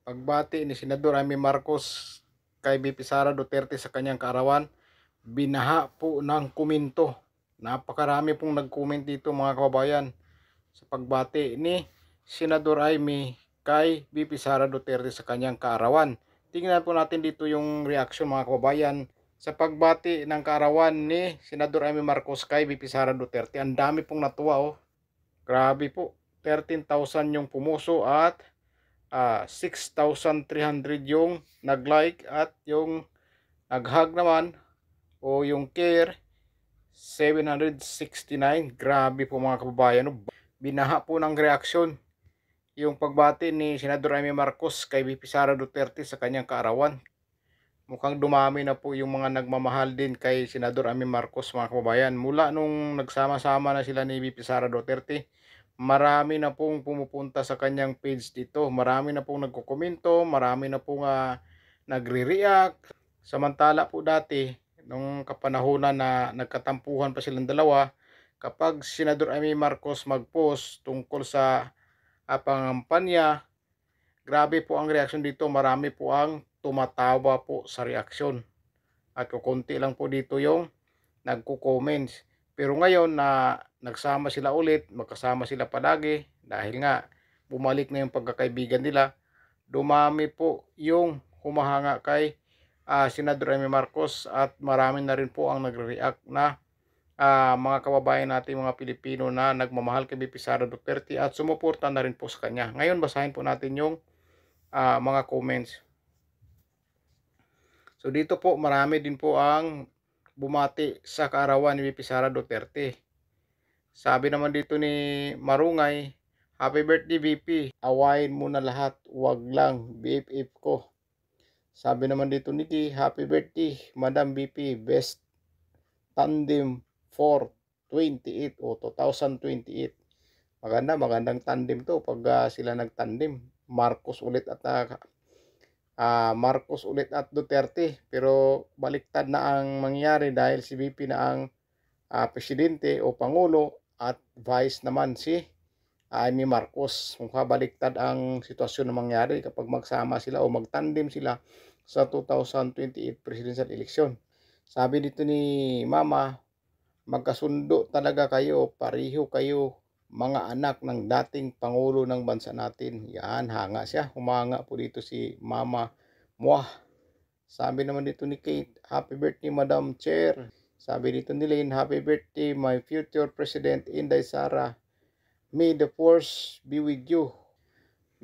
Pagbati ni Senador Amy Marcos kay VP Sara Duterte sa kanyang kaarawan, binaha po ng komento. Napakarami pong nag-comment dito mga kababayan sa pagbati ni Senador Amy kay VP Sara Duterte sa kanyang kaarawan. Tingnan po natin dito yung reaction mga kababayan sa pagbati ng kaarawan ni Senador Amy Marcos kay VP Sara Duterte. Ang dami pong natuwa oh. Grabe po. 13,000 yung pumuso at 6,300 yung nag-like at yung nag-hug naman o yung care 769. Grabe po mga kababayan, binaha po ng reaksyon yung pagbati ni Senador Amy Marcos kay VP Sara Duterte sa kanyang kaarawan. Mukhang dumami na po yung mga nagmamahal din kay Senador Amy Marcos mga kababayan. Mula nung nagsama-sama na sila ni VP Sara Duterte, marami na pong pumupunta sa kanyang page dito. Marami na pong nagkokomento, marami na pong nagre-react. Samantala po dati, nung kapanahunan na nagkatampuhan pa silang dalawa, kapag Senador Amy Marcos mag-post tungkol sa pangampanya, grabe po ang reaksyon dito. Marami po ang tumatawa po sa reaksyon. At kukunti lang po dito yung nagko-comments. Pero ngayon na nagsama sila ulit, magkasama sila palagi dahil nga bumalik na yung pagkakaibigan nila, dumami po yung humahanga kay Senador Amy Marcos at marami na rin po ang nagre-react na mga kababayan natin, mga Pilipino na nagmamahal kay VP Sara Duterte at sumuporta na rin po sa kanya. Ngayon basahin po natin yung mga comments. So dito po marami din po ang bumati sa kaarawan ni VP Sara Duterte. Sabi naman dito ni Marungay, happy birthday VP, awayin mo na lahat, wag lang BFF ko. Sabi naman dito Nikki, happy birthday Madam VP, best tandem for 28 o 2028. Magandang tandem to pag sila nagtandem. Marcos ulit at Duterte, pero baliktad na ang mangyari dahil si VP na ang presidente o pangulo at vice naman si Amy Marcos. Mukha baliktad ang sitwasyon na mangyari kapag magsama sila o magtandem sila sa 2028 presidential election. Sabi dito ni Mama, magkasundo talaga kayo, pareho kayo mga anak ng dating pangulo ng bansa natin. Yan, hanga siya. Humanga po dito si Mama Mwah. Sabi naman dito ni Kate, happy birthday Madam Chair. Sabi dito ni Lane, happy birthday my future President Inday Sara. May the force be with you.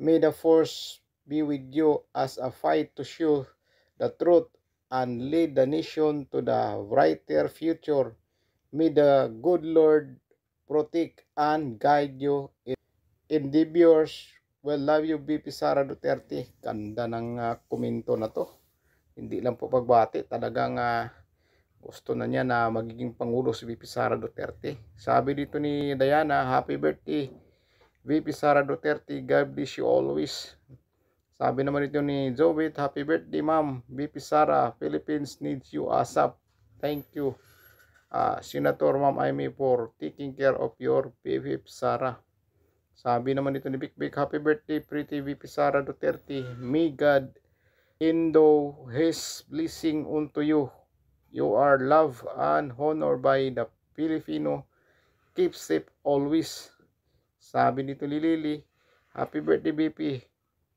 May the force be with you as a fight to show the truth and lead the nation to the brighter future. May the good Lord protect and guide you in endeavors. Well, love you VP Sara Duterte. Ganda ng komento na to. Hindi lang po pagbati, talagang gusto na niya na magiging pangulo si VP Sara Duterte. Sabi dito ni Diana, happy birthday VP Sara Duterte, God bless you always. Sabi naman dito ni Jovit, happy birthday ma'am VP Sara, Philippines needs you ASAP. Thank you Senator Ma'am Amy for taking care of your VP Sara. Sabi naman dito ni Big happy birthday pretty VP Sara Duterte, may God endow his blessing unto you. You are loved and honored by the Filipino. Keep safe always. Sabi nito ni Lily, happy birthday BP.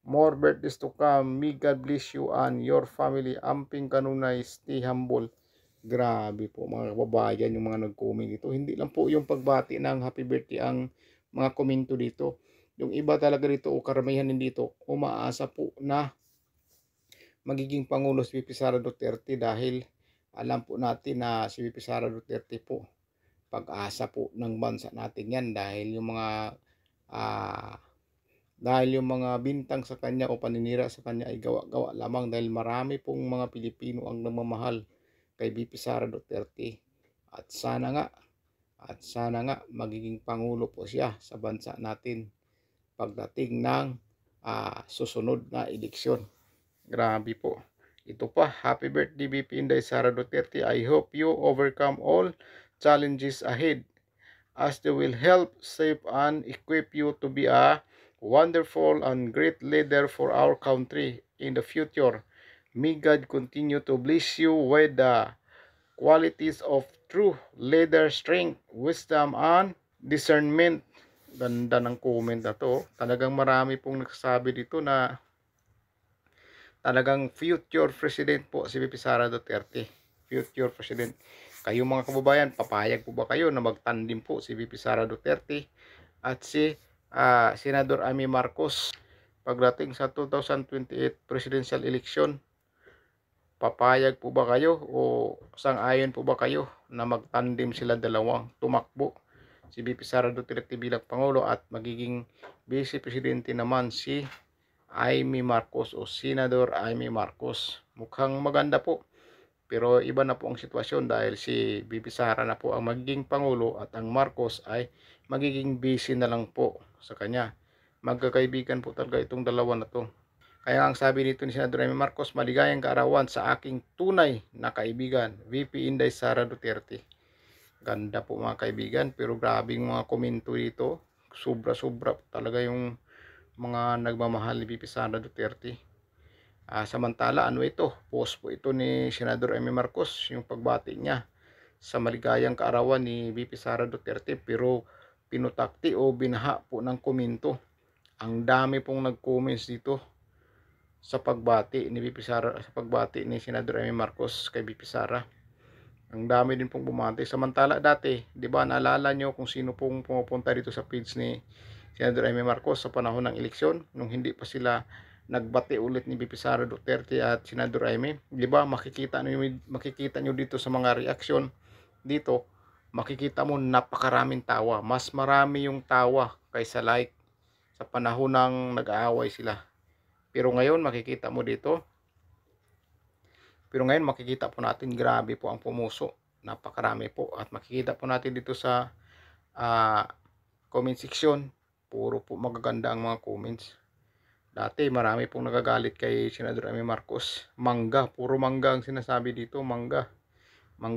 More birthdays to come. May God bless you and your family. Amping kanunay, stay humble. Grabe po mga kababayan yung mga nag-comment dito. Hindi lang po yung pagbati ng happy birthday ang mga komento dito. Yung iba talaga dito o karamihan din dito, umaasa po na magiging pangulo si VP Sara Duterte dahil alam po natin na si VP Sara Duterte po pag-asa po ng bansa natin yan dahil yung mga bintang sa kanya o paninira sa kanya ay gawa-gawa lamang dahil marami pong mga Pilipino ang namamahal kay VP Sara Duterte at sana nga magiging pangulo po siya sa bansa natin pagdating ng susunod na eleksyon. Grabe po. Ito pa, happy birthday VP Inday Sara Duterte. I hope you overcome all challenges ahead as they will help shape and equip you to be a wonderful and great leader for our country in the future. May God continue to bless you with the qualities of true leader, strength, wisdom, and discernment. Ganda ng comment na to. Talagang marami pong nagsasabi dito na talagang future president po si VP Sara Duterte. Future president. Kayo mga kababayan, papayag po ba kayo na magtandim po si VP Sara Duterte at si Senador Amy Marcos pagdating sa 2028 presidential election? Papayag po ba kayo o sang-ayon po ba kayo na magtandim sila dalawang tumakbo, si VP Sara Duterte bilang Pangulo at magiging Vice Presidente naman si Amy Marcos o Senador Amy Marcos? Mukhang maganda po, pero iba na po ang sitwasyon dahil si VP Sara na po ang magiging Pangulo at ang Marcos ay magiging vice na lang po sa kanya. Magkakaibigan po talaga itong dalawa na to. Kaya ang sabi nito ni Senador Amy Marcos, maligayang kaarawan sa aking tunay na kaibigan, VP Inday Sara Duterte. Ganda po mga kaibigan, pero grabing mga komento dito. Sobra-sobra talaga yung mga nagmamahal ni VP Sara Duterte. Samantala, ano ito? Post po ito ni Senador Amy Marcos, yung pagbati niya sa maligayang kaarawan ni VP Sara Duterte, pero pinutakti o binaha po ng komento. Ang dami pong nag-comments dito sa pagbati ni VP Sara, sa pagbati ni Senador Amy Marcos kay VP Sara. Ang dami din pong bumati. Samantala dati, di ba, naalala nyo kung sino pong pumupunta dito sa page ni Senador Amy Marcos sa panahon ng eleksyon, nung hindi pa sila nagbati ulit ni VP Sara Duterte at Senador Amy, di ba, makikita nyo dito sa mga reaction dito, makikita mo napakaraming tawa. Mas marami yung tawa kaysa like sa panahon ng nag-aaway sila. Pero ngayon makikita mo dito, makikita po natin grabe po ang pumuso, napakarami po, at makikita po natin dito sa comment section, puro po magaganda ang mga comments. Dati marami pong nagagalit kay Senador Amy Marcos, mangga, puro mangga ang sinasabi dito, mangga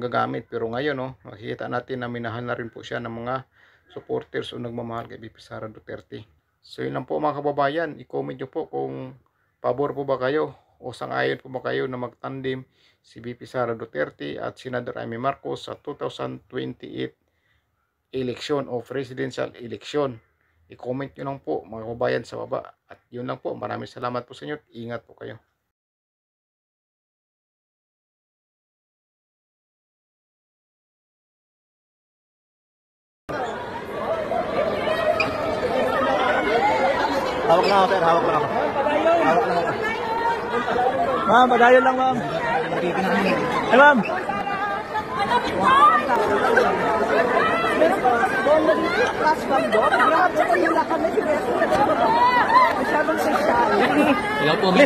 gamit. Pero ngayon makikita natin na minahal na rin po siya ng mga supporters o nagmamahal kay VP Sara Duterte. So yun lang po mga kababayan, i-comment nyo po kung pabor po ba kayo o sang-ayon po ba kayo na magtandim si VP Sara Duterte at Senador Amy Marcos sa 2028 election o presidential election. I-comment nyo lang po mga kababayan sa baba. At yun lang po, maraming salamat po sa inyo. Ingat po kayo. Hawak lang ako, sir. Hawak lang ako. Hawak lang ako. Ma'am, padayon lang, ma'am. Ay, ma'am. Meron pa doon na dito, class 1 doon. Grabe ko yung lakad na si Beso. Masyadong social. Ikaw po, may